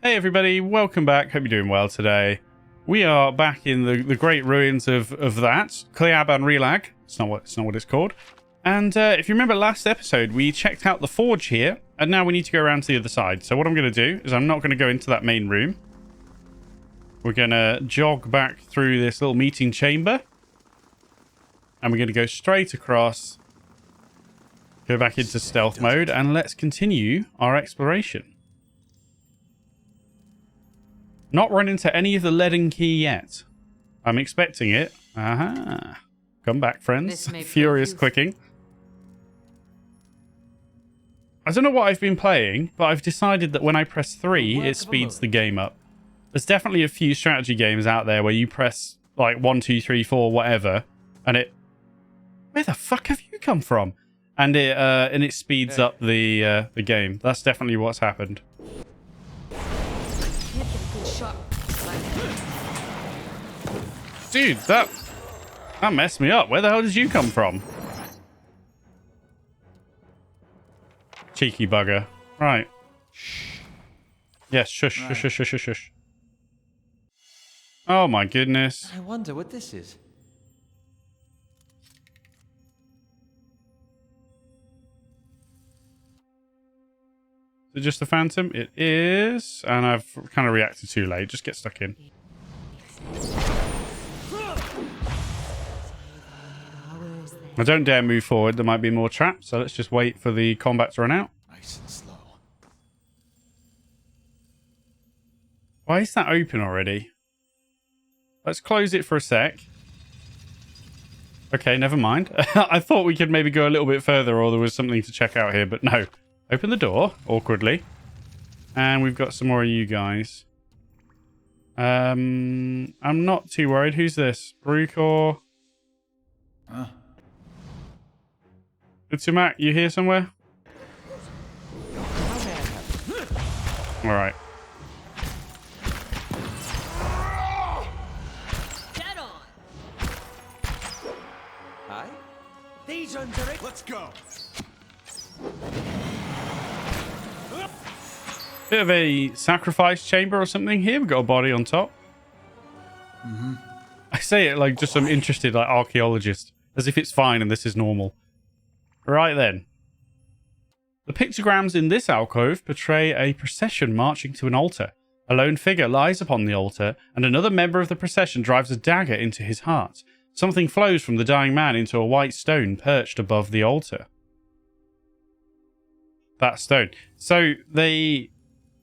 Hey everybody, welcome back. Hope you're doing well today. We are back in the great ruins of that. Cleab and Relag. It's not what it's called. And if you remember last episode, we checked out the forge here, and now we need to go around to the other side. So what I'm going to do is I'm not going to go into that main room. We're going to jog back through this little meeting chamber. And we're going to go straight across, go back into stealth mode, and let's continue our exploration. Not run into any of the leaden key yet. I'm expecting it. Aha. Come back, friends. Furious clicking. I don't know what I've been playing, but I've decided that when I press 3, it speeds the game up. There's definitely a few strategy games out there where you press like 1, 2, 3, 4, whatever, and it... Where the fuck have you come from? And it speeds up the game. That's definitely what's happened. Dude, that messed me up. Where the hell did you come from? Cheeky bugger. Right. Yes, shush, shush, shush, shush, shush. Oh my goodness. I wonder what this is. Is it just a phantom? It is. And I've kind of reacted too late. Just get stuck in. I don't dare move forward. There might be more traps. So let's just wait for the combat to run out. Nice and slow. Why is that open already? Let's close it for a sec. Okay, never mind. I thought we could maybe go a little bit further or there was something to check out here, but no. Open the door, awkwardly. And we've got some more of you guys. I'm not too worried. Who's this? Brukor? Huh? Utsumak, you here somewhere? Alright. Get on. Hi. These under it. Let's go. Bit of a sacrifice chamber or something here. We've got a body on top. I say it like just some interested like archaeologist, as if it's fine and this is normal. Right then. The pictograms in this alcove portray a procession marching to an altar. A lone figure lies upon the altar, and another member of the procession drives a dagger into his heart. Something flows from the dying man into a white stone perched above the altar. That stone. So they...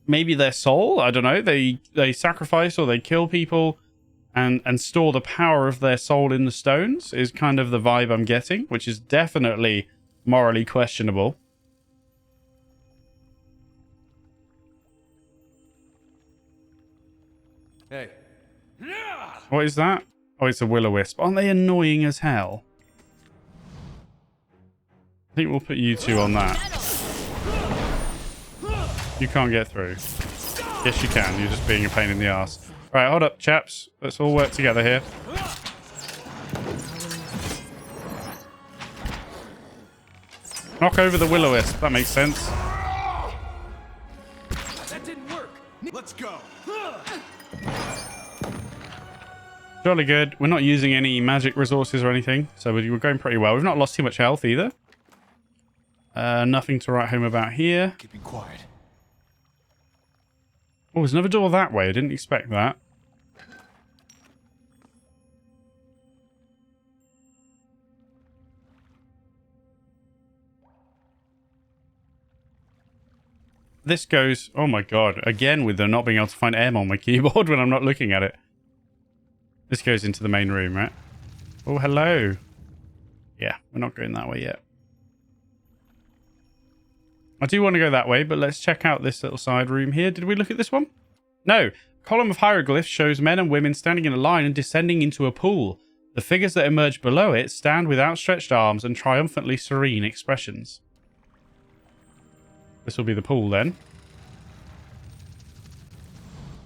Maybe their soul? I don't know. They sacrifice or they kill people and store the power of their soul in the stones is kind of the vibe I'm getting, which is definitely morally questionable. Hey. What is that? Oh, it's a will-o-wisp. Aren't they annoying as hell? I think we'll put you two on that. You can't get through. Yes, you can. You're just being a pain in the ass. Right, hold up, chaps. Let's all work together here. Knock over the will-o-wisp. That makes sense. That didn't work. Let's go. Jolly good. We're not using any magic resources or anything, so we're going pretty well. We've not lost too much health either. Nothing to write home about here. Keeping quiet. Oh, there's another door that way. I didn't expect that. This goes... Oh my god. Again with the not being able to find M on my keyboard when I'm not looking at it. This goes into the main room, right? Oh, hello. Yeah, we're not going that way yet. I do want to go that way, but let's check out this little side room here. Did we look at this one? No. Column of hieroglyphs shows men and women standing in a line and descending into a pool. The figures that emerge below it stand with outstretched arms and triumphantly serene expressions. This will be the pool then.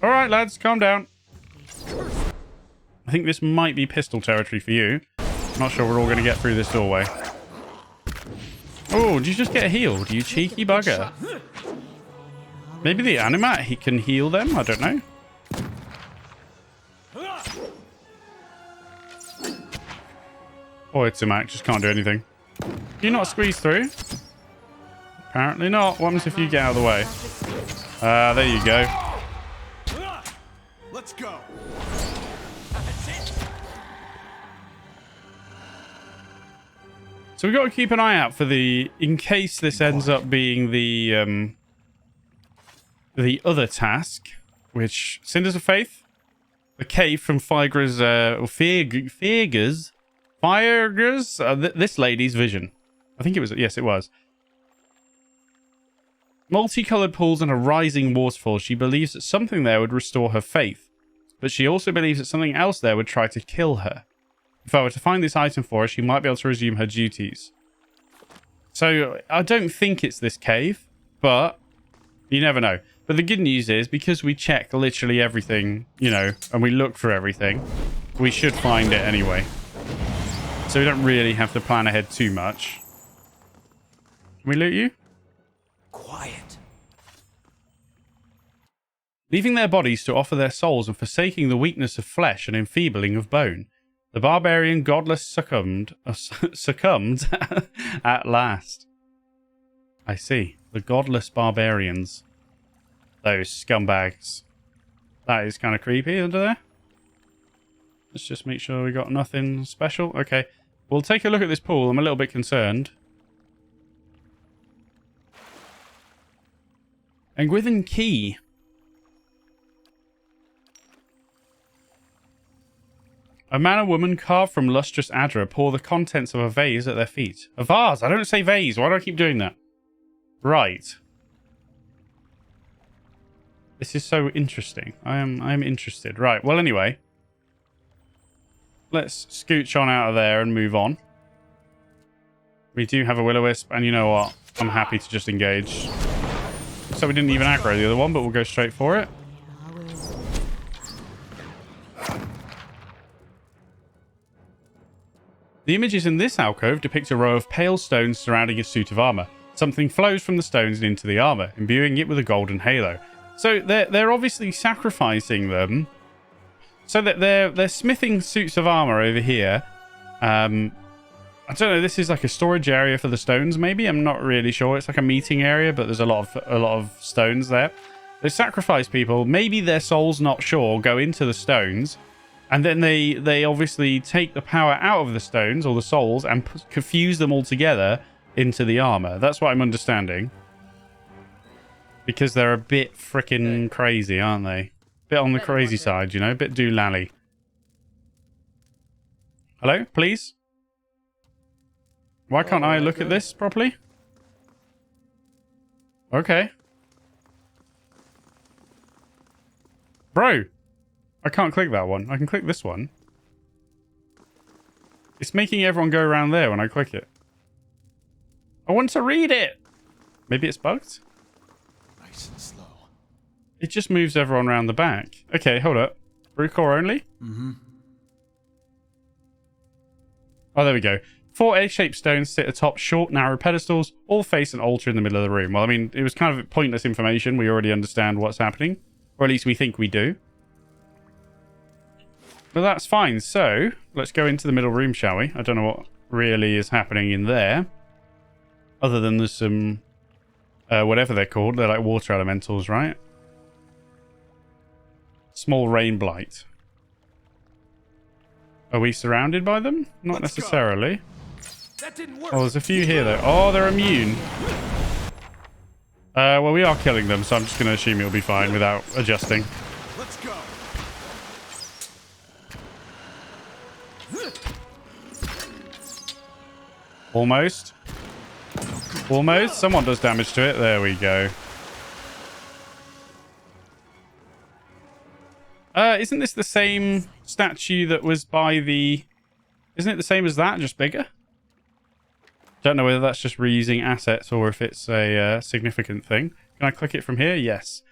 Alright, lads, calm down. I think this might be pistol territory for you. Not sure we're all going to get through this doorway. Oh, did you just get healed, you cheeky bugger? Maybe the animat, he can heal them? I don't know. Oh, it's a Mac. Just can't do anything. Can you not squeeze through? Apparently not. What happens if you get out of the way? There you go. Let's go. So we've got to keep an eye out for in case this ends up being the other task, which Cinders of Faith, the cave from Fireger's, this lady's vision. I think it was, yes, it was. Multicolored pools and a rising waterfall. She believes that something there would restore her faith, but she also believes that something else there would try to kill her. If I were to find this item for her, she might be able to resume her duties. So I don't think it's this cave, but you never know. But the good news is, because we check literally everything, you know, and we look for everything, we should find it anyway. So we don't really have to plan ahead too much. Can we loot you? Quiet. Leaving their bodies to offer their souls and forsaking the weakness of flesh and enfeebling of bone, the barbarian godless succumbed at last. I see. The godless barbarians. Those scumbags. That is kind of creepy under there. Let's just make sure we got nothing special. Okay. We'll take a look at this pool. I'm a little bit concerned. Engwithen Key. A man and woman carved from lustrous adra pour the contents of a vase at their feet. A vase! I don't say vase. Why do I keep doing that? Right. This is so interesting. I am interested. Right. Well, anyway. Let's scooch on out of there and move on. We do have a will-o-wisp, and you know what? I'm happy to just engage. So we didn't even aggro the other one, but we'll go straight for it. The images in this alcove depict a row of pale stones surrounding a suit of armor. Something flows from the stones and into the armor, imbuing it with a golden halo. So they're obviously sacrificing them, so that they're smithing suits of armor over here. I don't know. This is like a storage area for the stones. Maybe I'm not really sure. It's like a meeting area, but there's a lot of stones there. They sacrifice people. Maybe their souls, not sure, go into the stones. And then they obviously take the power out of the stones, or the souls, and confuse them all together into the armor. That's what I'm understanding. Because they're a bit freaking crazy, aren't they? Bit on the crazy side, you know? Bit doolally. Hello? Please? Why can't I look at this properly? Okay. Bro! I can't click that one. I can click this one. It's making everyone go around there when I click it. I want to read it! Maybe it's bugged? Nice and slow. It just moves everyone around the back. Okay, hold up. Brewcore only? Mm-hmm. Oh, there we go. 4 egg-shaped stones sit atop short, narrow pedestals, all face an altar in the middle of the room. Well, I mean, it was kind of pointless information. We already understand what's happening. Or at least we think we do. But that's fine. So, let's go into the middle room, shall we? I don't know what really is happening in there. Other than there's some... whatever they're called. They're like water elementals, right? Small rain blight. Are we surrounded by them? Not necessarily. That didn't work. Oh, there's a few here, though. Oh, they're immune. Well, we are killing them, so I'm just going to assume it'll be fine without adjusting. Let's go. Almost. Almost. Someone does damage to it. There we go. Isn't this the same statue that was by the... Isn't it the same as that, just bigger? Don't know whether that's just reusing assets or if it's a significant thing. Can I click it from here? Yes.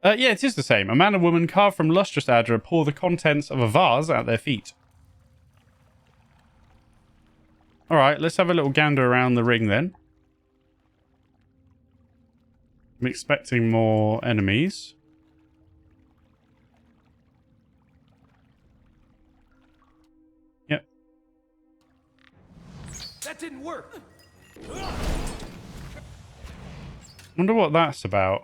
Yeah, it is the same. A man and woman carved from lustrous adra pour the contents of a vase at their feet. Alright, let's have a little gander around the ring then. I'm expecting more enemies. Yep. That didn't work. Wonder what that's about.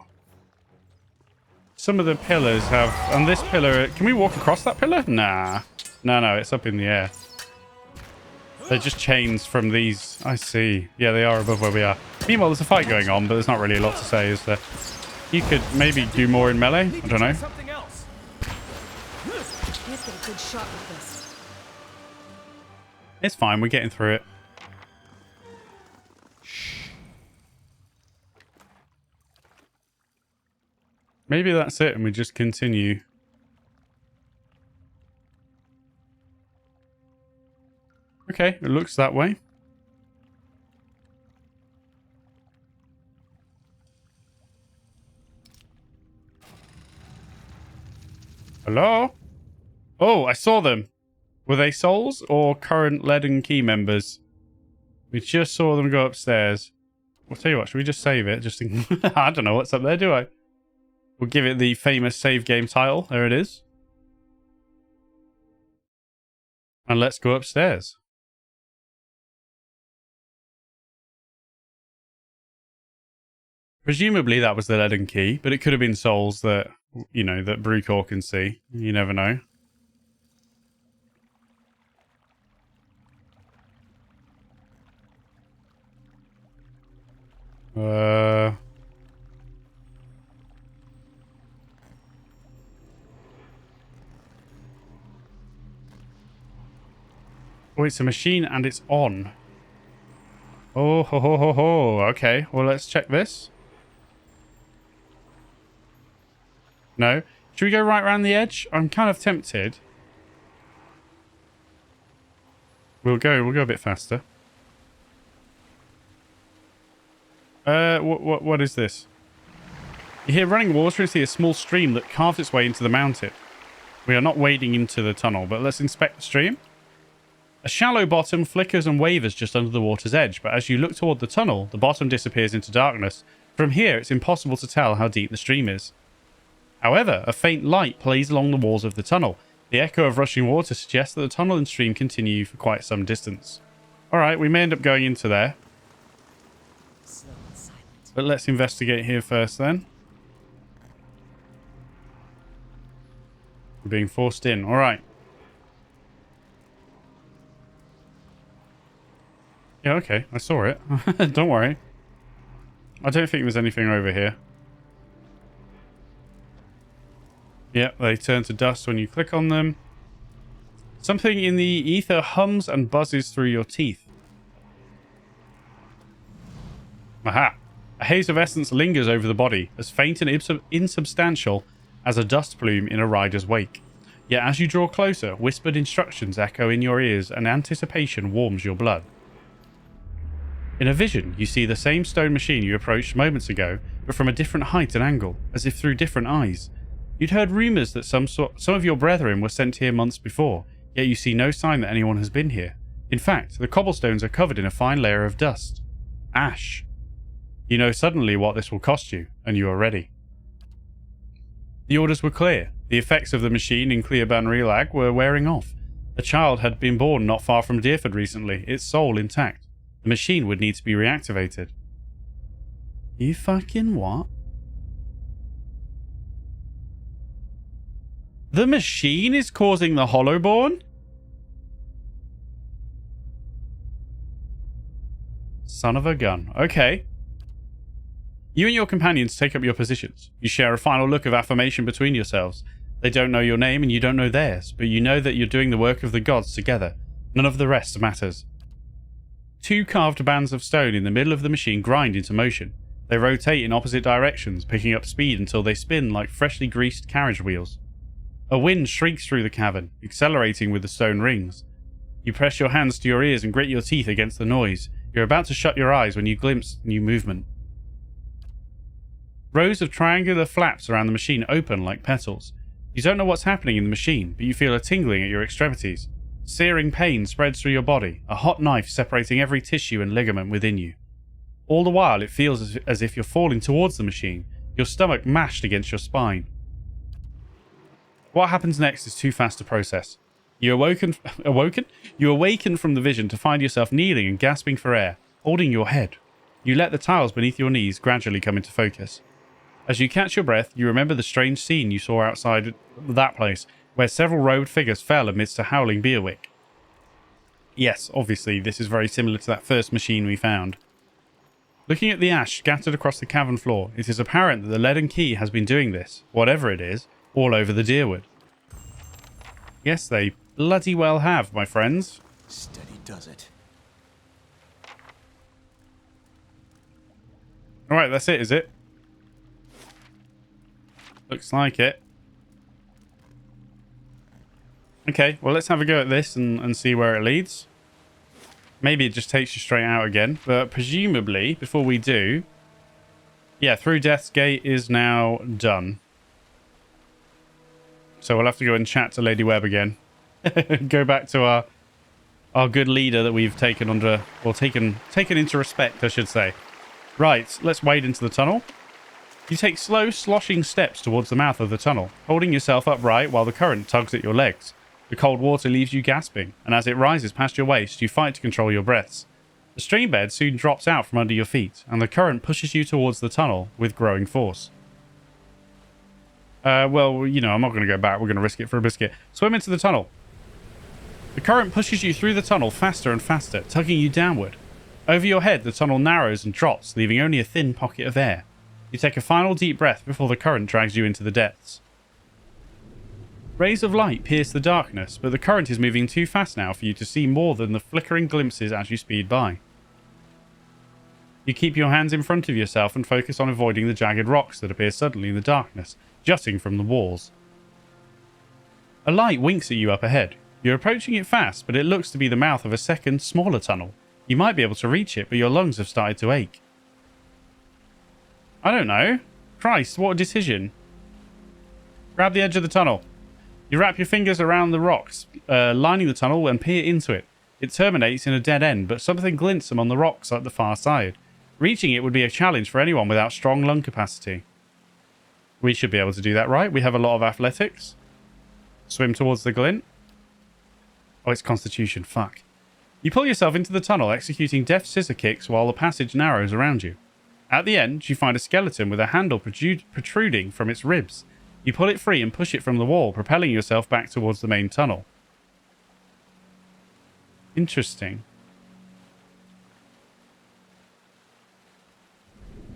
Some of the pillars have... And this pillar... Can we walk across that pillar? Nah. No, it's up in the air. They're just chains from these. I see. Yeah, they are above where we are. Meanwhile, there's a fight going on, but there's not really a lot to say, is there? You could maybe do more in melee. I don't know. Something else. Let's get a good shot with this. It's fine. We're getting through it. Maybe that's it and we just continue. Okay, it looks that way. Hello? Oh, I saw them. Were they souls or current lead and key members? We just saw them go upstairs. I'll tell you what, should we just save it? Just in... I don't know what's up there, do I? We'll give it the famous save game title. There it is. And let's go upstairs. Presumably that was the lead and key, but it could have been souls that, you know, that Brucor can see. You never know. Oh, it's a machine and it's on. Oh, ho, ho, ho, ho. Okay, well, let's check this. No. Should we go right around the edge? I'm kind of tempted. We'll go a bit faster. What is this? You hear running water and see a small stream that carves its way into the mountain. We are not wading into the tunnel, but let's inspect the stream. A shallow bottom flickers and wavers just under the water's edge, but as you look toward the tunnel, the bottom disappears into darkness. From here, it's impossible to tell how deep the stream is. However, a faint light plays along the walls of the tunnel. The echo of rushing water suggests that the tunnel and stream continue for quite some distance. Alright, we may end up going into there. Slow and silent. But let's investigate here first then. We're being forced in. Alright. Yeah, okay. I saw it. Don't worry. I don't think there's anything over here. Yep, they turn to dust when you click on them. Something in the ether hums and buzzes through your teeth. Aha! A haze of essence lingers over the body, as faint and insubstantial as a dust plume in a rider's wake. Yet as you draw closer, whispered instructions echo in your ears and anticipation warms your blood. In a vision, you see the same stone machine you approached moments ago, but from a different height and angle, as if through different eyes. You'd heard rumours that some of your brethren were sent here months before, yet you see no sign that anyone has been here. In fact, the cobblestones are covered in a fine layer of dust. Ash. You know suddenly what this will cost you, and you are ready. The orders were clear. The effects of the machine in Cleoban Relag were wearing off. A child had been born not far from Deerford recently, its soul intact. The machine would need to be reactivated. You fucking what? The machine is causing the Hollowborn? Son of a gun. Okay. You and your companions take up your positions. You share a final look of affirmation between yourselves. They don't know your name and you don't know theirs, but you know that you're doing the work of the gods together. None of the rest matters. Two carved bands of stone in the middle of the machine grind into motion. They rotate in opposite directions, picking up speed until they spin like freshly greased carriage wheels. A wind shrieks through the cavern, accelerating with the stone rings. You press your hands to your ears and grit your teeth against the noise. You're about to shut your eyes when you glimpse new movement. Rows of triangular flaps around the machine open like petals. You don't know what's happening in the machine, but you feel a tingling at your extremities. Searing pain spreads through your body, a hot knife separating every tissue and ligament within you. All the while, it feels as if you're falling towards the machine, your stomach mashed against your spine. What happens next is too fast to process. You You awaken from the vision to find yourself kneeling and gasping for air, holding your head. You let the tiles beneath your knees gradually come into focus. As you catch your breath, you remember the strange scene you saw outside that place, where several robed figures fell amidst a howling beerwick. Yes, obviously, this is very similar to that first machine we found. Looking at the ash scattered across the cavern floor, it is apparent that the leaden key has been doing this, whatever it is, all over the Deerwood. Yes, they bloody well have, my friends. Steady does it. Alright, that's it, is it? Looks like it. Okay, well, let's have a go at this and see where it leads. Maybe it just takes you straight out again. But presumably, before we do... Yeah, Through Death's Gate is now done. So we'll have to go and chat to Lady Webb again. Go back to our good leader that we've taken under... Or taken into respect, I should say. Right, let's wade into the tunnel. You take slow, sloshing steps towards the mouth of the tunnel, holding yourself upright while the current tugs at your legs. The cold water leaves you gasping, and as it rises past your waist, you fight to control your breaths. The stream bed soon drops out from under your feet, and the current pushes you towards the tunnel with growing force. Well, you know, I'm not going to go back. We're going to risk it for a biscuit. Swim into the tunnel. The current pushes you through the tunnel faster and faster, tugging you downward. Over your head, the tunnel narrows and drops, leaving only a thin pocket of air. You take a final deep breath before the current drags you into the depths. Rays of light pierce the darkness, but the current is moving too fast now for you to see more than the flickering glimpses as you speed by. You keep your hands in front of yourself and focus on avoiding the jagged rocks that appear suddenly in the darkness, jutting from the walls. A light winks at you up ahead. You're approaching it fast, but it looks to be the mouth of a second, smaller tunnel. You might be able to reach it, but your lungs have started to ache. I don't know. Christ, what a decision. Grab the edge of the tunnel. You wrap your fingers around the rocks, lining the tunnel, and peer into it. It terminates in a dead end, but something glints among the rocks at the far side. Reaching it would be a challenge for anyone without strong lung capacity. We should be able to do that, right? We have a lot of athletics. Swim towards the glint. Oh, it's Constitution. Fuck. You pull yourself into the tunnel, executing deft scissor kicks while the passage narrows around you. At the end, you find a skeleton with a handle protruding from its ribs. You pull it free and push it from the wall, propelling yourself back towards the main tunnel. Interesting.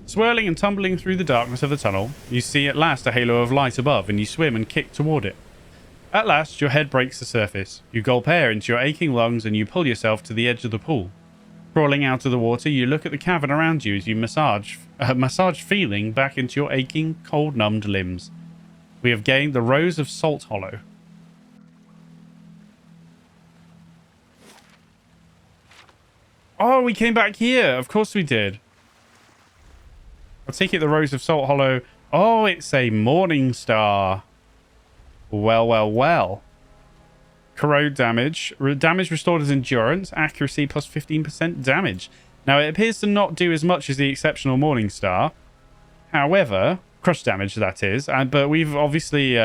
Swirling and tumbling through the darkness of the tunnel, you see at last a halo of light above, and you swim and kick toward it. At last, your head breaks the surface. You gulp air into your aching lungs, and you pull yourself to the edge of the pool. Crawling out of the water, you look at the cavern around you as you massage feeling back into your aching, cold-numbed limbs. We have gained the Rose of Salt Hollow. Oh, we came back here. Of course we did. I'll take it the Rose of Salt Hollow. Oh, it's a Morning Star. Well, well, well. Corrode damage. Damage restored as endurance. Accuracy plus 15% damage. Now, it appears to not do as much as the exceptional Morning Star. However, crush damage, that is. But we've obviously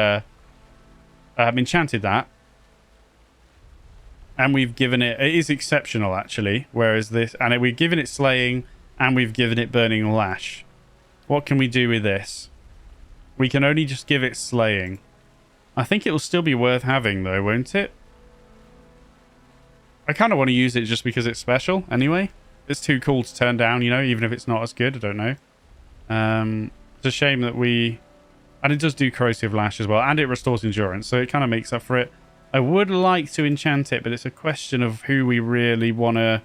enchanted that. And we've given it... It is exceptional, actually. Whereas this... And we've given it Slaying, and we've given it Burning Lash. What can we do with this? We can only just give it Slaying. I think it will still be worth having, though, won't it? I kind of want to use it just because it's special, anyway. It's too cool to turn down, you know, even if it's not as good. I don't know. It's a shame that we... And it does do Corrosive Lash as well, and it restores endurance, so it kind of makes up for it. I would like to enchant it, but it's a question of who we really want to...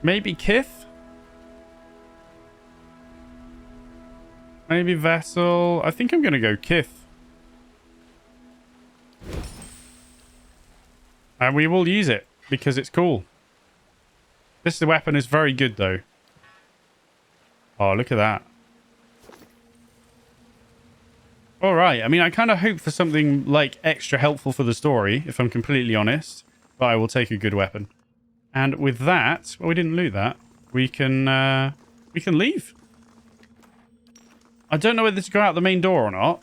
Maybe Kith? Maybe Vessel. I think I'm going to go Kith. And we will use it, because it's cool. This weapon is very good, though. Oh, look at that. Alright, I mean, I kind of hope for something, like, extra helpful for the story, if I'm completely honest. But I will take a good weapon. And with that... Well, we didn't loot that. we can leave. I don't know whether to go out the main door or not.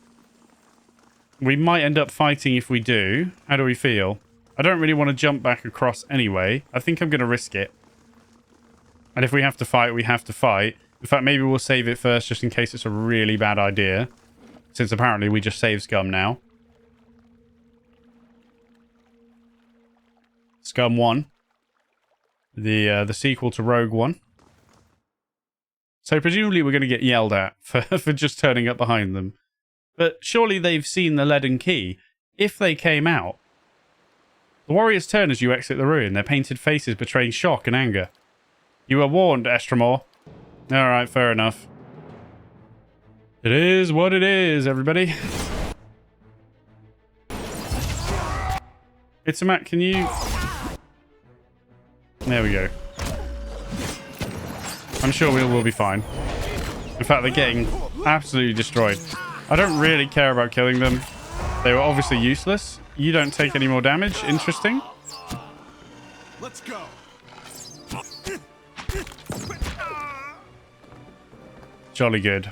We might end up fighting if we do. How do we feel? I don't really want to jump back across anyway. I think I'm going to risk it. And if we have to fight, we have to fight. In fact, maybe we'll save it first just in case it's a really bad idea. Since apparently we just saved Scum now. Scum 1. The sequel to Rogue One. So presumably we're going to get yelled at for just turning up behind them. But surely they've seen the leaden key. If they came out. The warriors turn as you exit the ruin. Their painted faces betraying shock and anger. You were warned, Estremor. Alright, fair enough. It is what it is, everybody. It's a Matt, can you... There we go. I'm sure we'll be fine. In fact, they're getting absolutely destroyed. I don't really care about killing them. They were obviously useless. You don't take any more damage. Interesting. Let's go. Jolly good.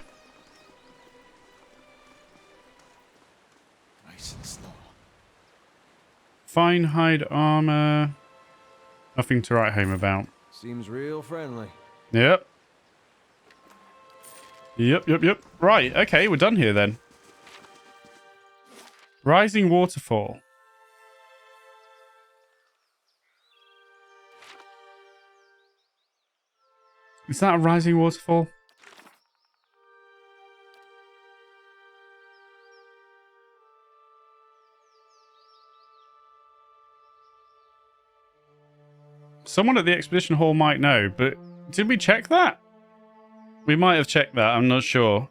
Nice and slow. Fine hide armor. Nothing to write home about. Seems real friendly. Yep. Yep. Right, okay, we're done here then. Rising waterfall. Is that a rising waterfall? Someone at the expedition hall might know, but did we check that? We might have checked that, I'm not sure.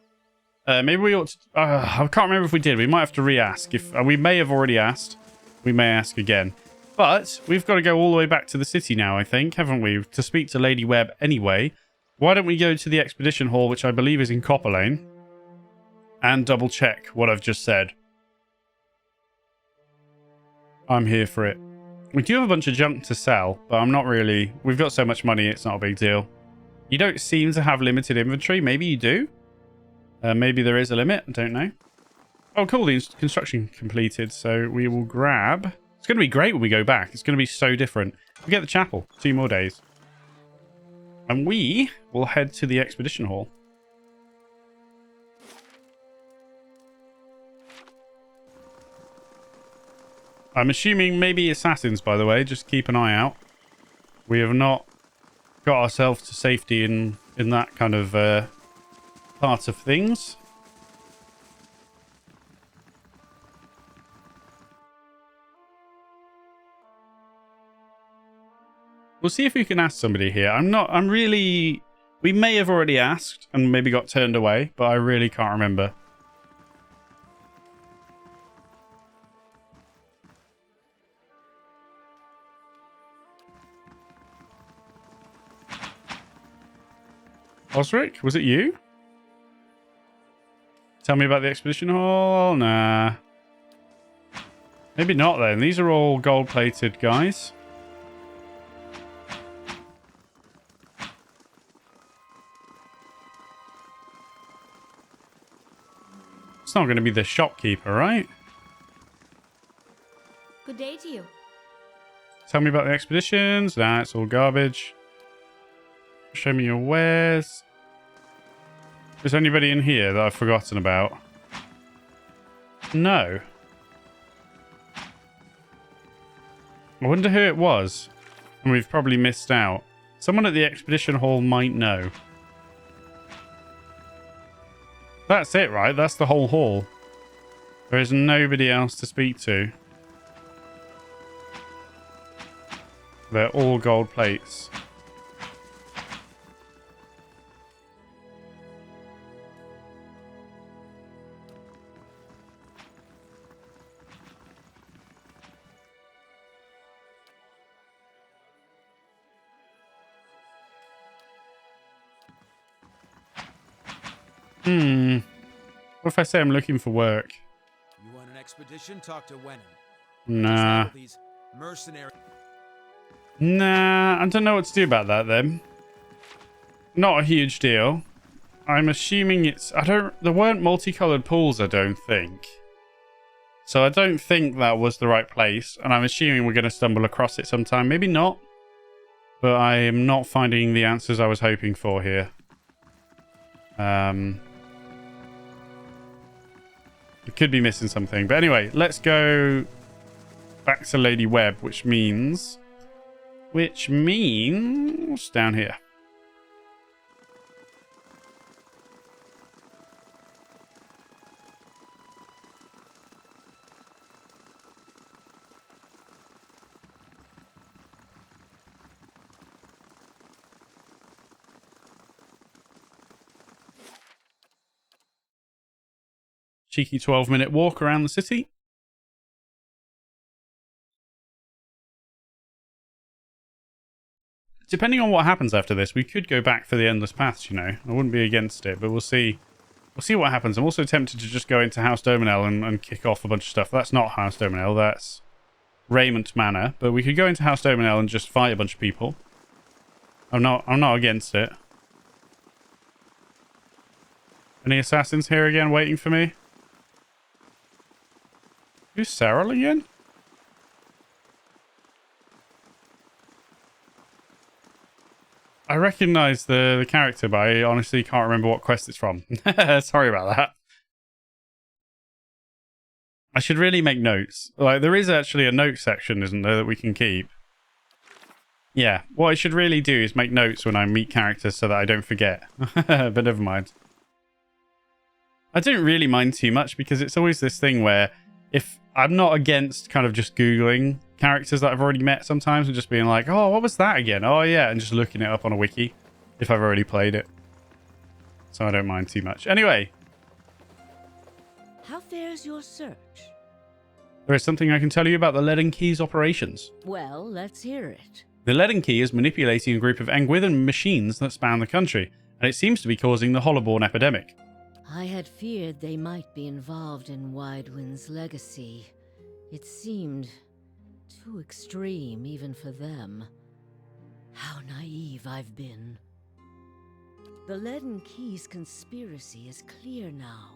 Maybe we ought to... I can't remember if we did. We might have to re-ask. We may have already asked. We may ask again. But we've got to go all the way back to the city now, I think, haven't we? To speak to Lady Webb anyway. Why don't we go to the expedition hall, which I believe is in Copper Lane, and double check what I've just said. I'm here for it. We do have a bunch of junk to sell, but I'm not really... We've got so much money, it's not a big deal. You don't seem to have limited inventory. Maybe you do. Maybe there is a limit. I don't know. Oh, cool. The construction completed. So we will grab... It's going to be great when we go back. It's going to be so different. We get the chapel. 2 more days. And we will head to the expedition hall. I'm assuming maybe assassins, by the way. Just keep an eye out. We have not got ourselves to safety in that kind of part of things. We'll see if we can ask somebody here. I'm really... We may have already asked and maybe got turned away, but I really can't remember. Osric, was it you? Tell me about the expedition hall? Nah. Maybe not then. These are all gold-plated guys. It's not going to be the shopkeeper, right? Good day to you. Tell me about the expeditions. Nah, it's all garbage. Show me your wares. Is there anybody in here that I've forgotten about? No. I wonder who it was. And we've probably missed out. Someone at the expedition hall might know. That's it, right? That's the whole hall. There is nobody else to speak to. They're all gold plates. What if I say I'm looking for work? You want an expedition? Talk to Wenham. Nah. These mercenary. Nah, I don't know what to do about that then. not a huge deal. I'm assuming it's... There weren't multicolored pools, I don't think. So I don't think that was the right place. And I'm assuming we're going to stumble across it sometime. Maybe not. But I am not finding the answers I was hoping for here. I could be missing something. But anyway, let's go back to Lady Webb, which means down here. Cheeky 12-minute walk around the city. Depending on what happens after this, we could go back for the Endless Paths, you know. I wouldn't be against it, but we'll see. We'll see what happens. I'm also tempted to just go into House Dominel and kick off a bunch of stuff. That's not House Dominel, that's Raymond Manor. But we could go into House Dominel and just fight a bunch of people. I'm not against it. Any assassins here again waiting for me? Who's Cyril again? I recognize the character, but I honestly can't remember what quest it's from. Sorry about that. I should really make notes. Like, there is actually a note section, isn't there, that we can keep? Yeah, what I should really do is make notes when I meet characters so that I don't forget. But never mind. I don't really mind too much because it's always this thing where if I'm not against kind of just Googling characters that I've already met sometimes and just being like, oh, what was that again? Oh, yeah, and just looking it up on a wiki if I've already played it. So I don't mind too much. Anyway. How fares your search? There is something I can tell you about the Leaden Key's operations. Well, let's hear it. The Leaden Key is manipulating a group of Angwithan machines that span the country, and it seems to be causing the Hollowborn epidemic. I had feared they might be involved in Widewind's legacy. It seemed too extreme even for them. How naive I've been. The Leaden Key's conspiracy is clear now.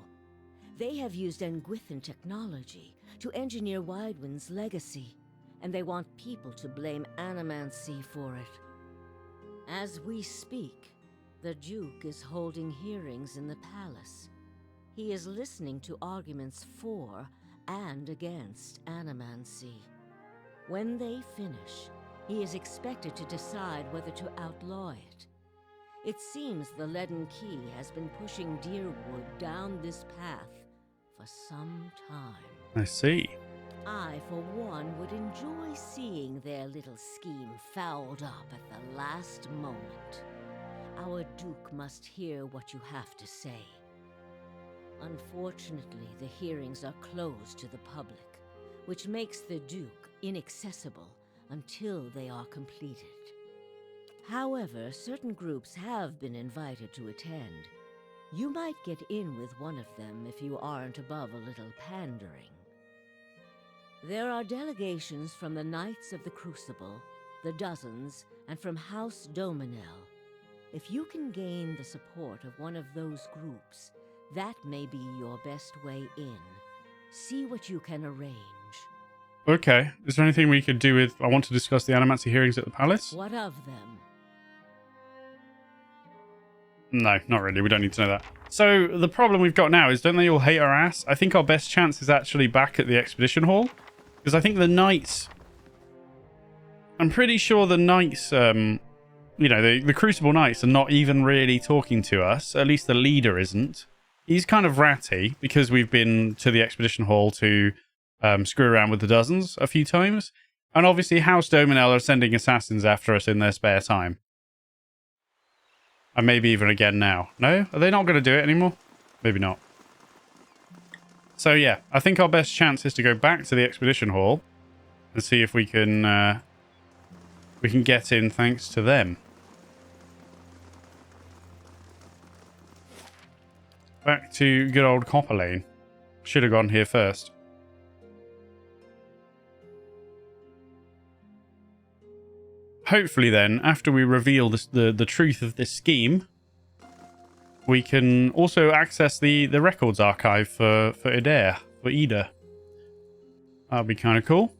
They have used Angwithan technology to engineer Widewind's legacy, and they want people to blame Animancy for it. As we speak, the Duke is holding hearings in the palace. He is listening to arguments for and against Animancy. When they finish, he is expected to decide whether to outlaw it. It seems the Leaden Key has been pushing Deerwood down this path for some time. I see. I, for one, would enjoy seeing their little scheme fouled up at the last moment. Our Duke must hear what you have to say. Unfortunately, the hearings are closed to the public, which makes the Duke inaccessible until they are completed. However, certain groups have been invited to attend. You might get in with one of them if you aren't above a little pandering. There are delegations from the Knights of the Crucible, the Dozens, and from House Dominel. If you can gain the support of one of those groups, that may be your best way in. See what you can arrange. Okay. Is there anything we could do with... I want to discuss the Animancy hearings at the palace? What of them? No, not really. We don't need to know that. So, the problem we've got now is, don't they all hate our ass? I think our best chance is actually back at the Expedition Hall. Because I think the Knights... I'm pretty sure the Knights... you know, the Crucible Knights are not even really talking to us. At least the leader isn't. He's kind of ratty because we've been to the Expedition Hall to screw around with the Dozens a few times. And obviously House Dominel are sending assassins after us in their spare time. And maybe even again now. No? Are they not going to do it anymore? Maybe not. So yeah, I think our best chance is to go back to the Expedition Hall and see if we can get in thanks to them. Back to good old Copper Lane. Should have gone here first. Hopefully then, after we reveal the truth of this scheme, we can also access the records archive for Ida. That'll be kind of cool.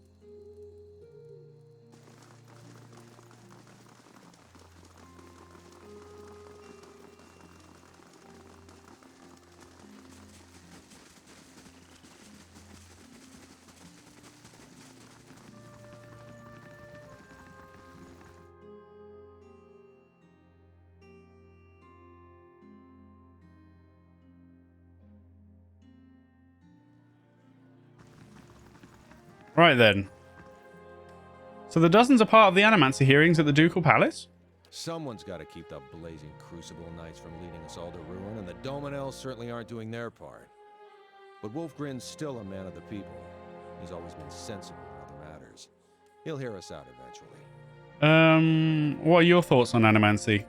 Right then. So the dozens are part of the Animancy hearings at the Ducal Palace? Someone's got to keep the blazing Crucible Knights from leading us all to ruin, and the Dominels certainly aren't doing their part. But Wolfgren's still a man of the people. He's always been sensible in other matters. He'll hear us out eventually. What are your thoughts on Animancy?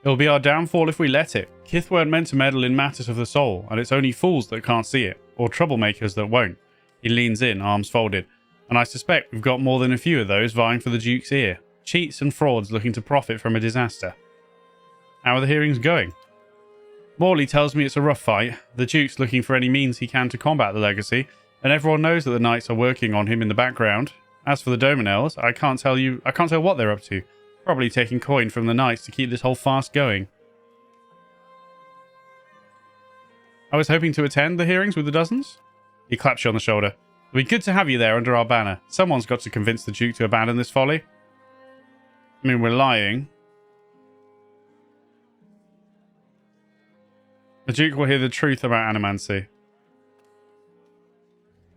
It'll be our downfall if we let it. Kith weren't meant to meddle in matters of the soul, and it's only fools that can't see it, or troublemakers that won't. He leans in, arms folded, and I suspect we've got more than a few of those vying for the Duke's ear. Cheats and frauds looking to profit from a disaster. How are the hearings going? Morley tells me it's a rough fight. The Duke's looking for any means he can to combat the legacy, and everyone knows that the Knights are working on him in the background. As for the Dominels, I can't tell what they're up to. Probably taking coin from the Knights to keep this whole farce going. I was hoping to attend the hearings with the dozens. He claps you on the shoulder. It'll be good to have you there under our banner. Someone's got to convince the Duke to abandon this folly. I mean, we're lying. The Duke will hear the truth about Animancy.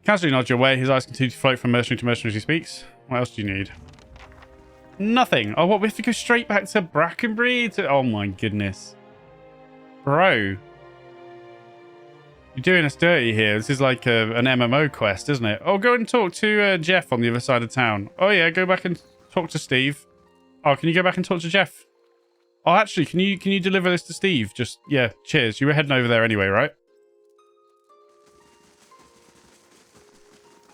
Casually nods your way. His eyes continue to float from mercenary to mercenary as he speaks. What else do you need? Nothing. Oh, what? We have to go straight back to Brackenbury? Oh my goodness. Bro. You're doing us dirty here. This is like an MMO quest, isn't it? Oh, go and talk to Jeff on the other side of town. Oh yeah, go back and talk to Steve. Oh, can you go back and talk to Jeff? Oh, actually, can you deliver this to Steve? Just, yeah, cheers. You were heading over there anyway, right?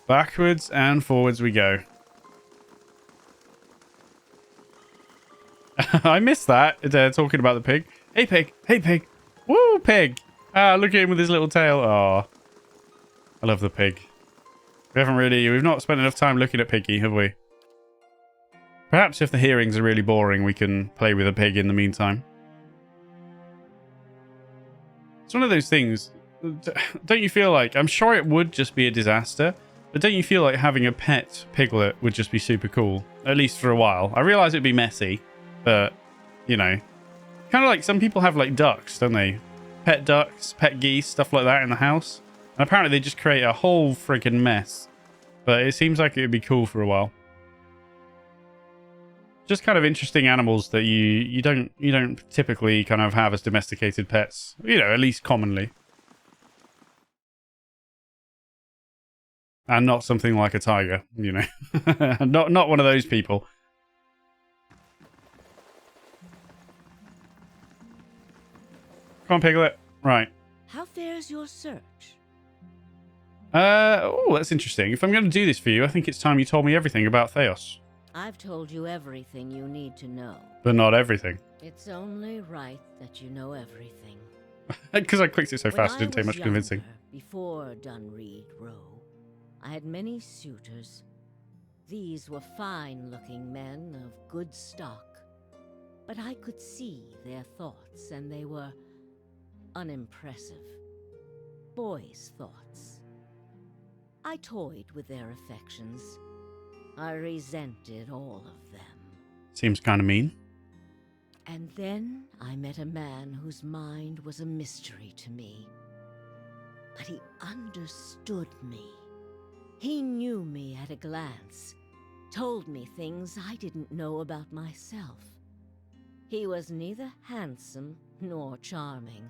Backwards and forwards we go. I missed that, talking about the pig. Hey, pig. Hey, pig. Woo, pig. Ah, look at him with his little tail. Oh, I love the pig. We've not spent enough time looking at Piggy, have we? Perhaps if the hearings are really boring, we can play with a pig in the meantime. It's one of those things, don't you feel like, I'm sure it would just be a disaster, but don't you feel like having a pet piglet would just be super cool? At least for a while. I realise it'd be messy, but, you know. Kind of like some people have like ducks, don't they? Pet ducks, pet geese, stuff like that in the house. And apparently they just create a whole freaking mess. But it seems like it would be cool for a while. Just kind of interesting animals that you don't typically kind of have as domesticated pets. You know, at least commonly. And not something like a tiger, you know. not one of those people. Come on, Piglet. Right. How fares your search? Oh, that's interesting. If I'm going to do this for you, I think it's time you told me everything about Theos. I've told you everything you need to know. But not everything. It's only right that you know everything. Because I clicked it so fast, it didn't take much younger, convincing. Before Dunreed Row, I had many suitors. These were fine-looking men of good stock. But I could see their thoughts, and they were unimpressive. Boys' thoughts. I toyed with their affections. I resented all of them. Seems kind of mean. And then I met a man whose mind was a mystery to me. But he understood me. He knew me at a glance, told me things I didn't know about myself. He was neither handsome nor charming,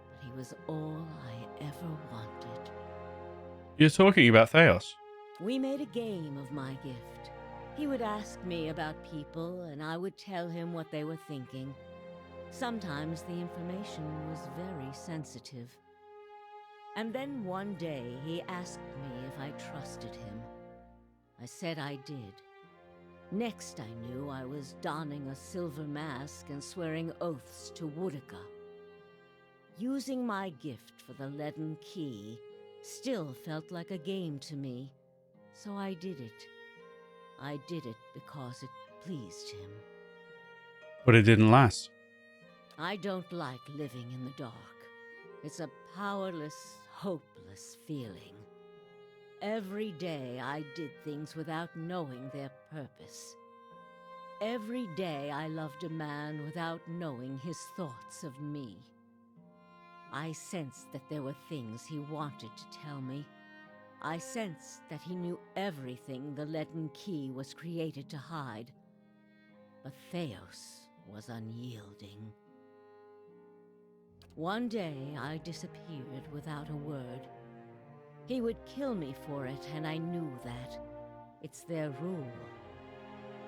but he was all I ever wanted. You're talking about Theos. We made a game of my gift. He would ask me about people, and I would tell him what they were thinking. Sometimes the information was very sensitive. And then one day he asked me if I trusted him. I said I did. Next I knew I was donning a silver mask and swearing oaths to Woodica. Using my gift for the leaden key still felt like a game to me, so I did it. I did it because it pleased him. But it didn't last. I don't like living in the dark. It's a powerless, hopeless feeling. Every day I did things without knowing their purpose. Every day I loved a man without knowing his thoughts of me. I sensed that there were things he wanted to tell me. I sensed that he knew everything the leaden key was created to hide. But Theos was unyielding. One day I disappeared without a word. He would kill me for it, and I knew that. It's their rule.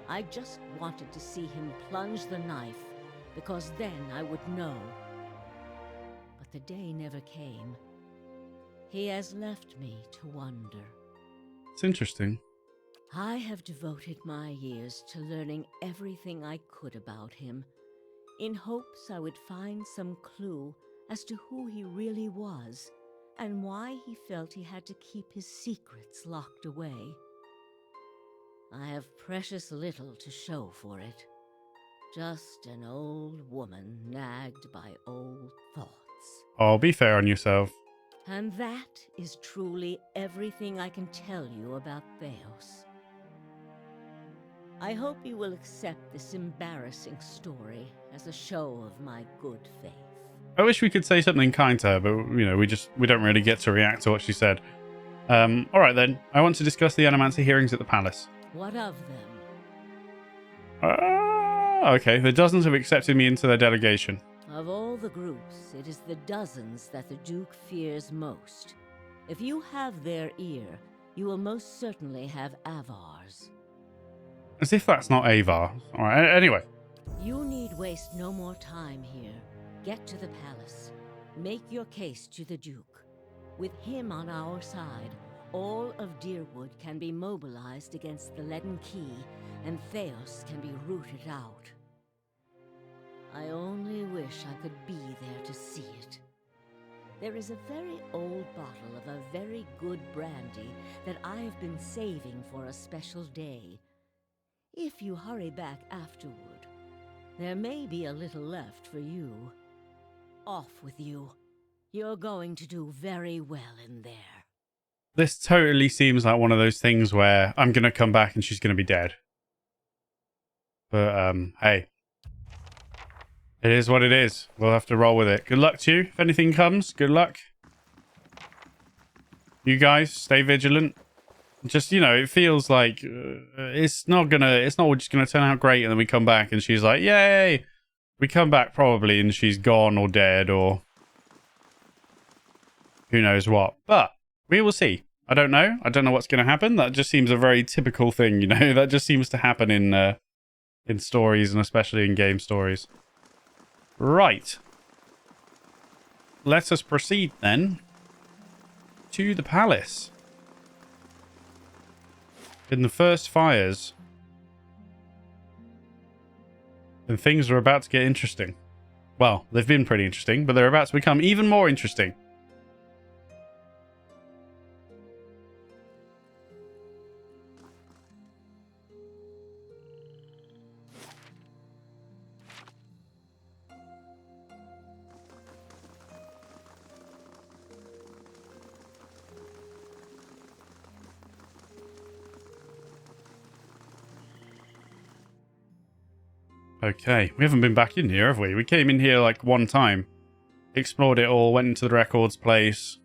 I just wanted to see him plunge the knife, because then I would know. But the day never came. He has left me to wonder. It's interesting. I have devoted my years to learning everything I could about him, in hopes I would find some clue as to who he really was, and why he felt he had to keep his secrets locked away. I have precious little to show for it. Just an old woman nagged by old thoughts. Oh, be fair on yourself. And that is truly everything I can tell you about Theos. I hope you will accept this embarrassing story as a show of my good faith. I wish we could say something kind to her, but, you know, we don't really get to react to what she said. Alright then, I want to discuss the Animancer hearings at the palace. What of them? Okay, the dozens have accepted me into their delegation. Of all the groups, it is the dozens that the Duke fears most. If you have their ear, you will most certainly have Avar's. As if that's not Avar. Alright, anyway. You need waste no more time here. Get to the palace. Make your case to the Duke. With him on our side, all of Deerwood can be mobilized against the leaden key, and Theos can be rooted out. I only wish I could be there to see it. There is a very old bottle of a very good brandy that I have been saving for a special day. If you hurry back afterward, there may be a little left for you. Off with you. You're going to do very well in there. This totally seems like one of those things where I'm going to come back and she's going to be dead. But, hey. It is what it is. We'll have to roll with it. Good luck to you. If anything comes, good luck. You guys, stay vigilant. Just, you know, it feels like it's not just gonna turn out great and then we come back and she's like, yay! We come back probably and she's gone or dead or who knows what. But we will see. I don't know. I don't know what's going to happen. That just seems a very typical thing, you know. That just seems to happen in stories and especially in game stories. Right. Let us proceed then to the palace. In the first fires. And things are about to get interesting. Well, they've been pretty interesting, but they're about to become even more interesting. Okay, we haven't been back in here, have we? We came in here like one time. Explored it all, went into the records place.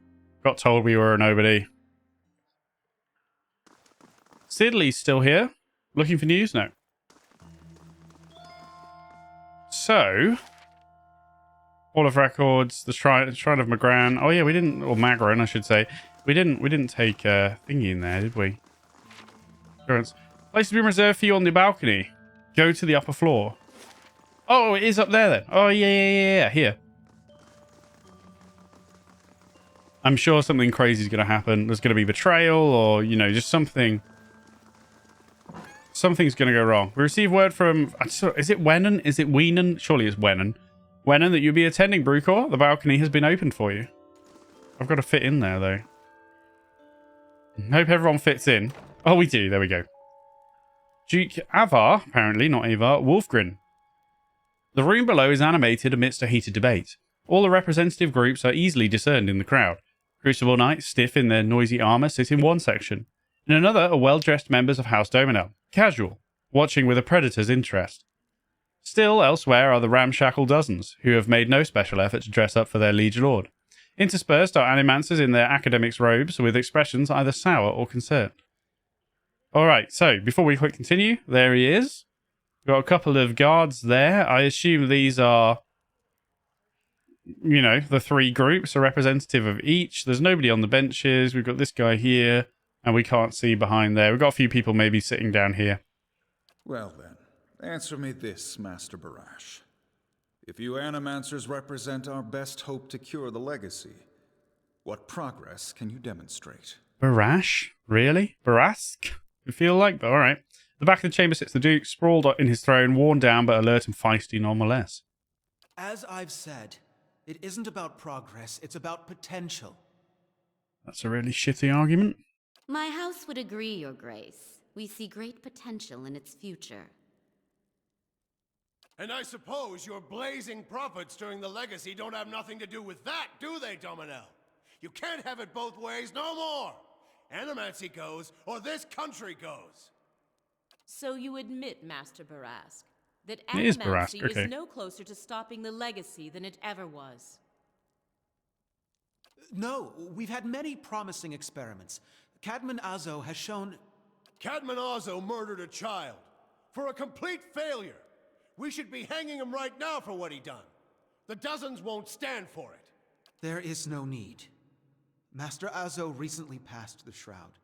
Got told we were a nobody. Sidley's still here. Looking for news? No. So, Hall of Records, the Shrine of Magran. Oh yeah, we didn't, or Magran, I should say. We didn't take a thingy in there, did we? Insurance. Place has been reserved for you on the balcony. Go to the upper floor. Oh, it is up there then. Oh, yeah. Here. I'm sure something crazy is going to happen. There's going to be betrayal or, you know, just something Something's going to go wrong. We received word from... Is it Wenon? Is it Weenan? Surely it's Wenon. Wenon, that you'll be attending Brucor. The balcony has been opened for you. I've got to fit in there, though. Hope everyone fits in. Oh, we do. There we go. Duke Avar, apparently, not Avar, Wolfgren. The room below is animated amidst a heated debate. All the representative groups are easily discerned in the crowd. Crucible Knights, stiff in their noisy armor, sit in one section. In another are well-dressed members of House Dominel, casual, watching with a predator's interest. Still, elsewhere are the ramshackle dozens, who have made no special effort to dress up for their liege lord. Interspersed are animancers in their academics' robes, with expressions either sour or concerned. Alright, so, before we quick continue, there he is. We've got a couple of guards there. I assume these are, you know, the three groups, a representative of each. There's nobody on the benches. We've got this guy here. And we can't see behind there. We've got a few people maybe sitting down here. Well then, answer me this, Master Barash. If you Animancers represent our best hope to cure the legacy, what progress can you demonstrate? Barash? Really? Barask? You feel like? But alright. The back of the chamber sits the Duke, sprawled in his throne, worn down but alert and feisty nonetheless. As I've said, it isn't about progress, it's about potential. That's a really shitty argument. My house would agree, Your Grace. We see great potential in its future. And I suppose your blazing profits during the legacy don't have nothing to do with that, do they, Dominel? You can't have it both ways no more. Animancy goes, or this country goes. So you admit, Master Barask, that It is Animancy Barask, okay. is no closer to stopping the legacy than it ever was. No, we've had many promising experiments. Cadman Azo has shown... Cadman Azo murdered a child. For a complete failure. We should be hanging him right now for what he done. The dozens won't stand for it. There is no need. Master Azo recently passed the Shroud.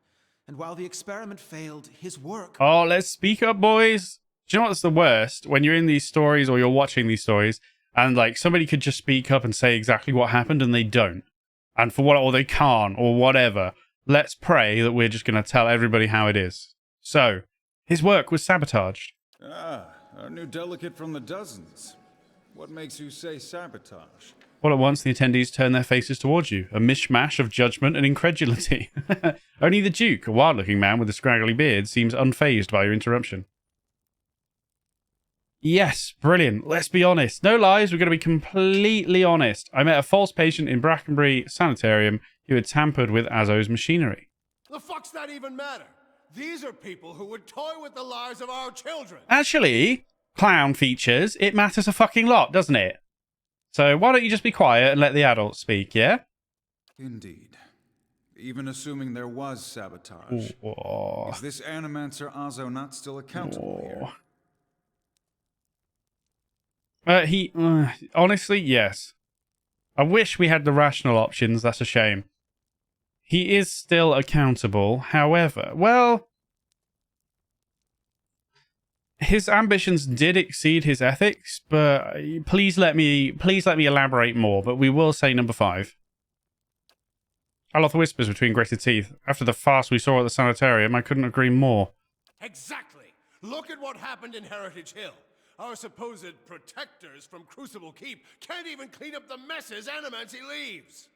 And while the experiment failed, his work... Oh, let's speak up, boys. Do you know what's the worst? When you're in these stories or you're watching these stories and like somebody could just speak up and say exactly what happened and they don't. And for what, or they can't or whatever. Let's pray that we're just going to tell everybody how it is. So, his work was sabotaged. Ah, our new delegate from the dozens. What makes you say sabotage? All at once, the attendees turn their faces towards you, a mishmash of judgment and incredulity. Only the Duke, a wild-looking man with a scraggly beard, seems unfazed by your interruption. Yes, brilliant. Let's be honest. No lies, we're going to be completely honest. I met a false patient in Brackenbury Sanitarium who had tampered with Azo's machinery. The fuck's that even matter? These are people who would toy with the lives of our children. Actually, clown features, it matters a fucking lot, doesn't it? So why don't you just be quiet and let the adults speak, yeah? Indeed. Even assuming there was sabotage, is this Animancer Azo not still accountable here? Honestly, yes. I wish we had the rational options, that's a shame. He is still accountable, however, well, his ambitions did exceed his ethics, but please let me elaborate more, but we will say number 5. Aloth whispers between gritted teeth. After the farce we saw at the sanitarium, I couldn't agree more. Exactly. Look at what happened in Heritage Hill. Our supposed protectors from Crucible Keep can't even clean up the messes Animancy leaves.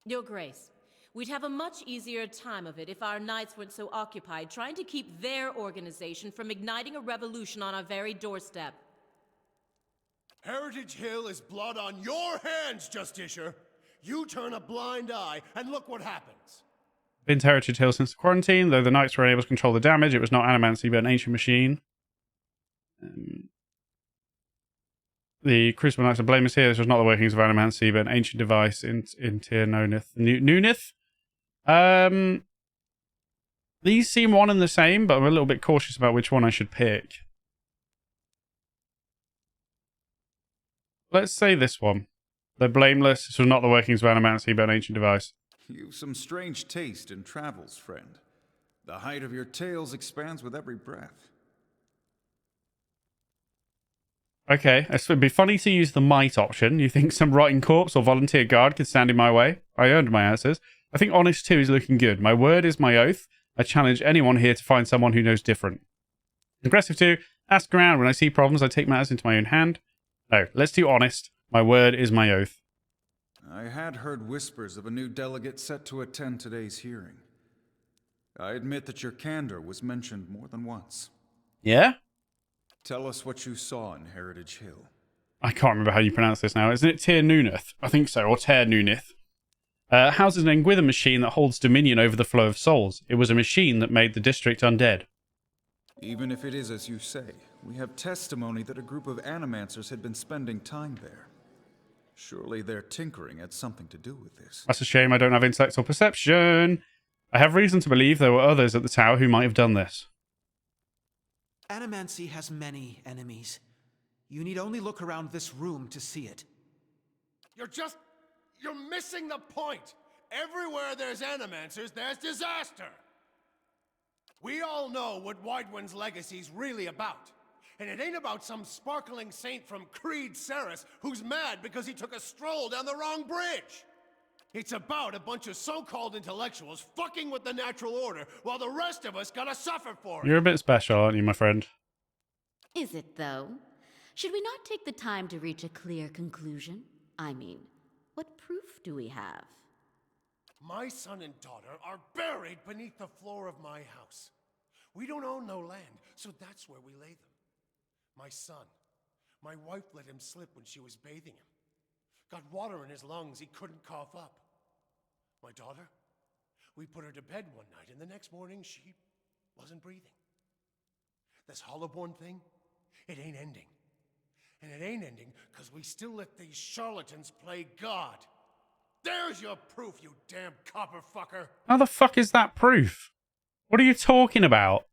Your Grace, we'd have a much easier time of it if our knights weren't so occupied trying to keep their organization from igniting a revolution on our very doorstep. Heritage Hill is blood on your hands, Justiciar. You turn a blind eye, and look what happens. Been to Heritage Hill since the quarantine. Though the knights were unable to control the damage, it was not Animancy but an ancient machine. The Crucible Knights are blameless here. This was not the workings of Animancy, but an ancient device in Tir Nunith. These seem one and the same, but I'm a little bit cautious about which one I should pick. Let's say this one. They're blameless. This was not the workings of Animancy, but an ancient device. You've some strange taste in travels, friend. The height of your tales expands with every breath. Okay, it would be funny to use the might option. You think some rotting corpse or volunteer guard could stand in my way? I earned my answers. I think honest 2 is looking good. My word is my oath. I challenge anyone here to find someone who knows different. Aggressive 2. Ask around. When I see problems, I take matters into my own hand. No, let's do honest. My word is my oath. I had heard whispers of a new delegate set to attend today's hearing. I admit that your candor was mentioned more than once. Yeah? Tell us what you saw in Heritage Hill. I can't remember how you pronounce this now. Isn't it Tir Nunith? I think so, or Ter Nunith. Houses an Engwither machine that holds dominion over the flow of souls. It was a machine that made the district undead. Even if it is as you say, we have testimony that a group of animancers had been spending time there. Surely their tinkering had something to do with this. That's a shame I don't have intellect or perception. I have reason to believe there were others at the tower who might have done this. Animancy has many enemies. You need only look around this room to see it. You're missing the point. Everywhere there's animancers, there's disaster. We all know what Widewind's legacy's really about. And it ain't about some sparkling saint from Creed Ceres who's mad because he took a stroll down the wrong bridge. It's about a bunch of so-called intellectuals fucking with the natural order while the rest of us gotta suffer for it. You're a bit special, aren't you, my friend? Is it, though? Should we not take the time to reach a clear conclusion? I mean, what proof do we have? My son and daughter are buried beneath the floor of my house. We don't own no land, so that's where we lay them. My son, my wife let him slip when she was bathing him. Got water in his lungs, he couldn't cough up. My daughter, we put her to bed one night, and the next morning she wasn't breathing. This Hollowborn thing, it ain't ending. And it ain't ending because we still let these charlatans play God. There's your proof, you damn copper fucker. How the fuck is that proof? What are you talking about?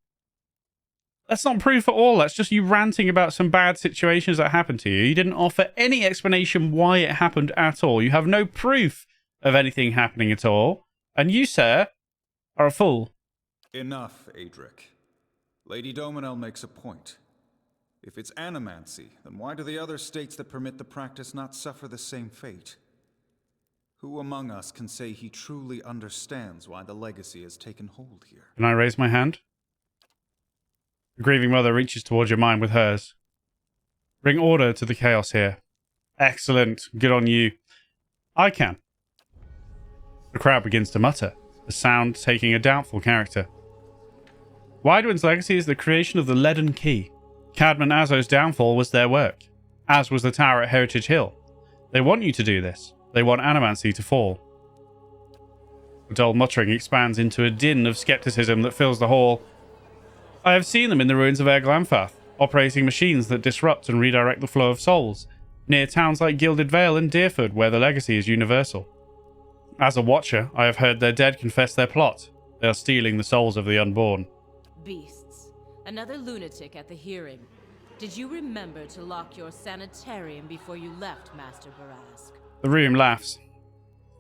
That's not proof at all. That's just you ranting about some bad situations that happened to you. You didn't offer any explanation why it happened at all. You have no proof of anything happening at all. And you, sir, are a fool. Enough, Adric. Lady Dominel makes a point. If it's animancy, then why do the other states that permit the practice not suffer the same fate? Who among us can say he truly understands why the legacy has taken hold here? Can I raise my hand? The grieving mother reaches towards your mind with hers. Bring order to the chaos here. Excellent. Good on you. I can. The crowd begins to mutter, the sound taking a doubtful character. Widewind's legacy is the creation of the Leaden Key. Cadman Azo's downfall was their work, as was the tower at Heritage Hill. They want you to do this. They want animancy to fall. The dull muttering expands into a din of skepticism that fills the hall. I have seen them in the ruins of Erglanfath, operating machines that disrupt and redirect the flow of souls, near towns like Gilded Vale and Deerford, where the legacy is universal. As a watcher, I have heard their dead confess their plot. They are stealing the souls of the unborn. Beasts. Another lunatic at the hearing. Did you remember to lock your sanitarium before you left, Master Barask? The room laughs.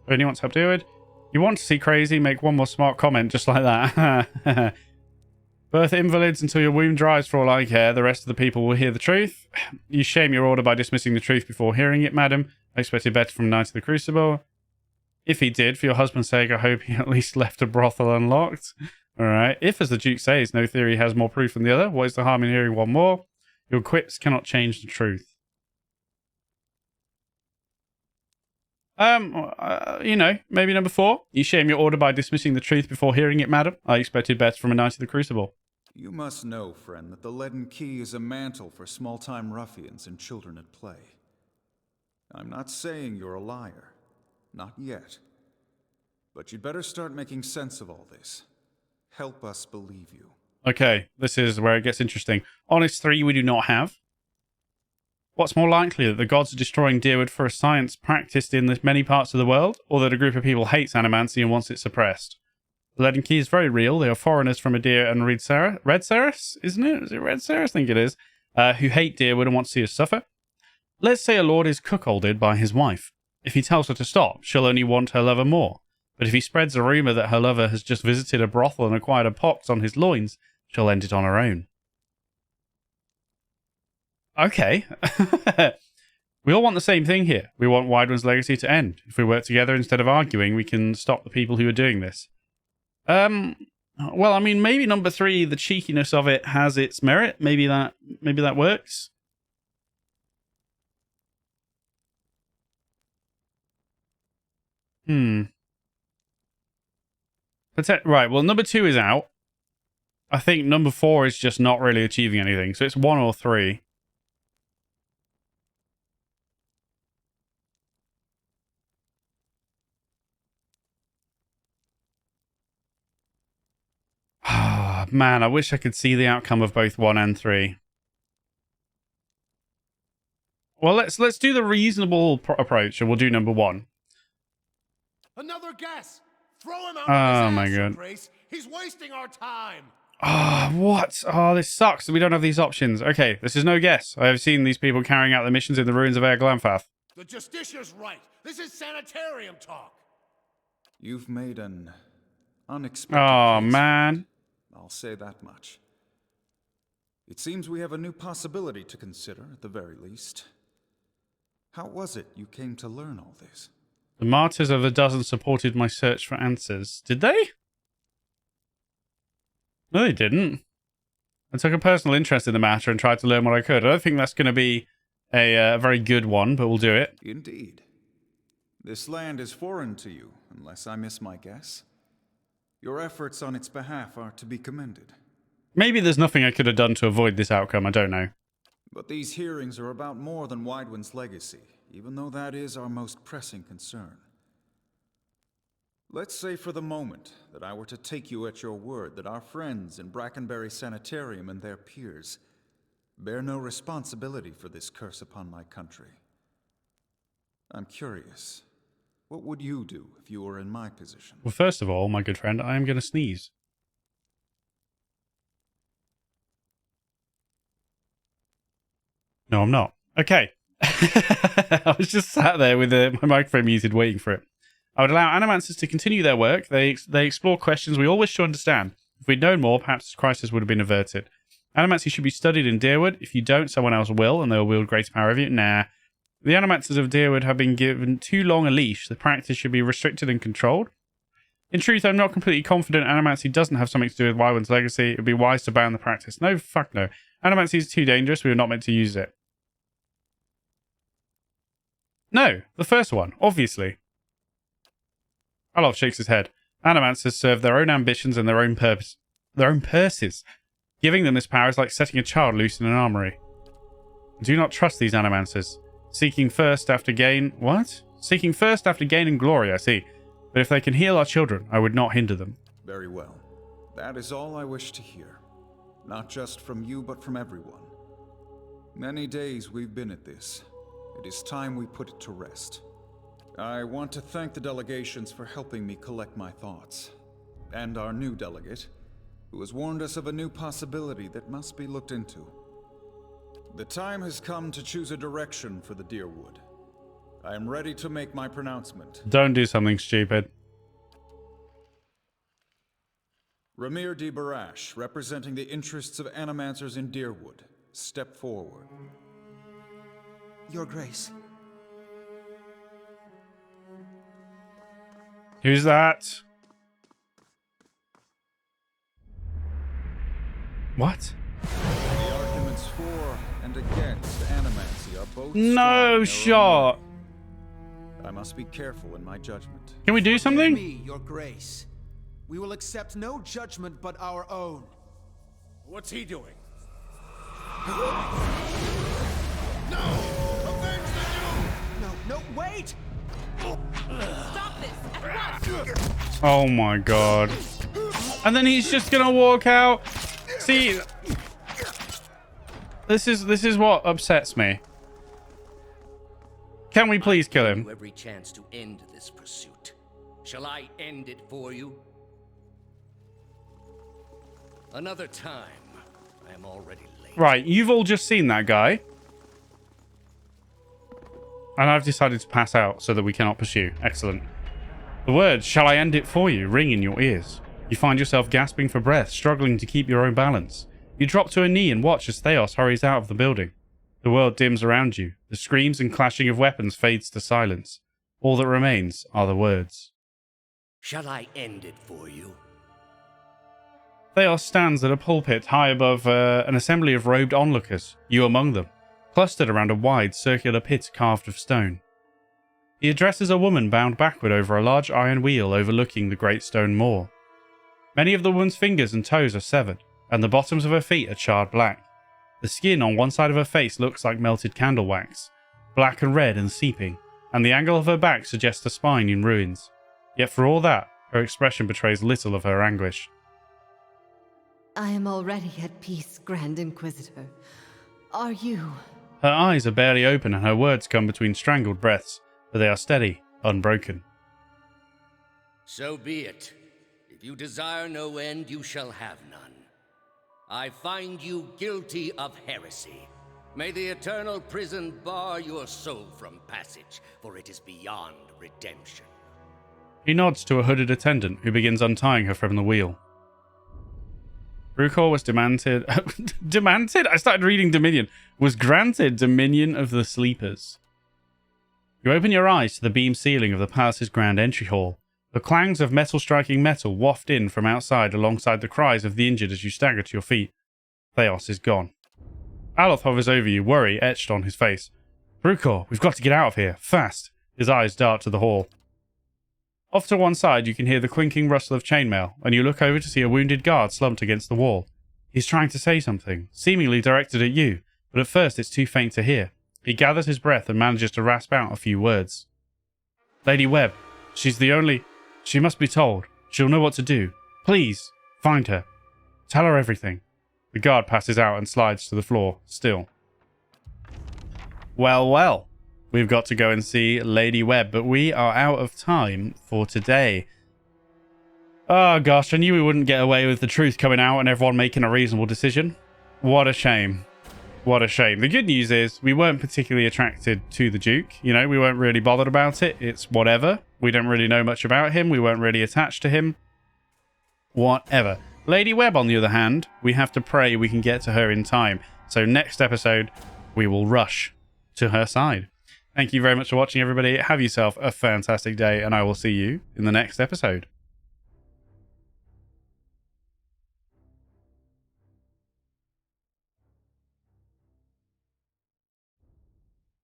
Only wants to do it. You want to see crazy? Make one more smart comment just like that. Birth invalids until your womb dries for all I care. The rest of the people will hear the truth. You shame your order by dismissing the truth before hearing it, madam. I expected better from Knight of the Crucible. If he did, for your husband's sake, I hope he at least left a brothel unlocked. Alright. If, as the Duke says, no theory has more proof than the other, what is the harm in hearing one more? Your quips cannot change the truth. Maybe number 4. You shame your order by dismissing the truth before hearing it, madam. I expected better from a Knight of the Crucible. You must know, friend, that the Leaden Key is a mantle for small-time ruffians and children at play. I'm not saying you're a liar. Not yet. But you'd better start making sense of all this. Help us believe you. Okay, this is where it gets interesting. Honest 3 we do not have. What's more likely, that the gods are destroying Deerwood for a science practiced in many parts of the world, or that a group of people hates animancy and wants it suppressed? The Leaden Key is very real. They are foreigners from Adir and Red Ceres, isn't it? Is it Red Ceres? I think it is. Who hate Deerwood and want to see us suffer. Let's say a lord is cuckolded by his wife. If he tells her to stop, she'll only want her lover more. But if he spreads a rumour that her lover has just visited a brothel and acquired a pox on his loins, she'll end it on her own. Okay. We all want the same thing here. We want Widewind's legacy to end. If we work together instead of arguing, we can stop the people who are doing this. Well, I mean, maybe number 3, the cheekiness of it has its merit. Maybe that works. Right, well, number 2 is out. I think number 4 is just not really achieving anything. So it's 1 or 3. Ah, man, I wish I could see the outcome of both 1 and 3. Well, let's do the reasonable approach, and we'll do number 1. Another guess! Throw him out Oh of his my ass, God. Grace. He's wasting our time. Ah, what? Oh, this sucks that we don't have these options. Okay, this is no guess. I have seen these people carrying out their missions in the ruins of Air Glamfath. The Justiciar's right. This is sanitarium talk. You've made an unexpected Oh, case. man. I'll say that much. It seems we have a new possibility to consider, at the very least. How was it you came to learn all this? The martyrs of the dozen supported my search for answers. Did they? No, they didn't. I took a personal interest in the matter and tried to learn what I could. I don't think that's going to be a very good one, but we'll do it. Indeed. This land is foreign to you, unless I miss my guess. Your efforts on its behalf are to be commended. Maybe there's nothing I could have done to avoid this outcome. I don't know. But these hearings are about more than Widewind's legacy, even though that is our most pressing concern. Let's say for the moment that I were to take you at your word that our friends in Brackenbury Sanitarium and their peers bear no responsibility for this curse upon my country. I'm curious, what would you do if you were in my position? Well, first of all, my good friend, I am going to sneeze. No, I'm not. Okay. I was just sat there with my microphone muted waiting for it. I would allow animancers to continue their work. They explore questions we all wish to understand. If we'd known more, perhaps this crisis would have been averted. Animancy should be studied in Deerwood. If you don't, someone else will, and they'll wield greater power over you. Nah. The animancers of Deerwood have been given too long a leash. The practice should be restricted and controlled. In truth, I'm not completely confident animancy doesn't have something to do with Wywin's legacy. It would be wise to ban the practice. No, fuck no. Animancy is too dangerous. We were not meant to use it. No, the first one, obviously. Alof shakes his head. Animancers serve their own ambitions and their own purses. Giving them this power is like setting a child loose in an armory. Do not trust these animancers. Seeking first after gain... What? Seeking first after gain and glory, I see. But if they can heal our children, I would not hinder them. Very well. That is all I wish to hear. Not just from you, but from everyone. Many days we've been at this. It is time we put it to rest. I want to thank the delegations for helping me collect my thoughts. And our new delegate, who has warned us of a new possibility that must be looked into. The time has come to choose a direction for the Deerwood. I am ready to make my pronouncement. Don't do something stupid. Ramir D. Barash, representing the interests of animancers in Deerwood, step forward. Your Grace. Who's that? What? The arguments for and against animancy are both No shot. I must be careful in my judgment. Can we do something? Me, Your Grace. We will accept no judgment but our own. What's he doing? No! Avenge the Doom! No, wait! Stop this at once! Oh my god. And then he's just gonna walk out. See, this is what upsets me. Can we please kill him? Every chance to end this pursuit. Shall I end it for you? Another time. I am already late. Right, you've all just seen that guy. And I've decided to pass out so that we cannot pursue. Excellent. The words, "Shall I end it for you?" ring in your ears. You find yourself gasping for breath, struggling to keep your own balance. You drop to a knee and watch as Theos hurries out of the building. The world dims around you. The screams and clashing of weapons fades to silence. All that remains are the words. Shall I end it for you? Theos stands at a pulpit high above an assembly of robed onlookers, you among them, clustered around a wide, circular pit carved of stone. He addresses a woman bound backward over a large iron wheel overlooking the great stone moor. Many of the woman's fingers and toes are severed, and the bottoms of her feet are charred black. The skin on one side of her face looks like melted candle wax, black and red and seeping, and the angle of her back suggests a spine in ruins. Yet for all that, her expression betrays little of her anguish. I am already at peace, Grand Inquisitor. Are you? Her eyes are barely open and her words come between strangled breaths, but they are steady, unbroken. So be it. If you desire no end, you shall have none. I find you guilty of heresy. May the eternal prison bar your soul from passage, for it is beyond redemption. He nods to a hooded attendant who begins untying her from the wheel. Brucor was demanded... demanded? I started reading Dominion. Was granted Dominion of the Sleepers. You open your eyes to the beam ceiling of the palace's grand entry hall. The clangs of metal striking metal waft in from outside alongside the cries of the injured as you stagger to your feet. Theos is gone. Aloth hovers over you, worry etched on his face. Brucor, we've got to get out of here, fast. His eyes dart to the hall. Off to one side you can hear the clinking rustle of chainmail, and you look over to see a wounded guard slumped against the wall. He's trying to say something, seemingly directed at you, but at first it's too faint to hear. He gathers his breath and manages to rasp out a few words. Lady Webb, she's the only... She must be told. She'll know what to do. Please, find her. Tell her everything. The guard passes out and slides to the floor, still. Well, well. We've got to go and see Lady Webb, but we are out of time for today. Oh gosh, I knew we wouldn't get away with the truth coming out and everyone making a reasonable decision. What a shame. What a shame. The good news is we weren't particularly attracted to the Duke. You know, we weren't really bothered about it. It's whatever. We don't really know much about him. We weren't really attached to him. Whatever. Lady Webb, on the other hand, we have to pray we can get to her in time. So next episode, we will rush to her side. Thank you very much for watching, everybody. Have yourself a fantastic day, and I will see you in the next episode.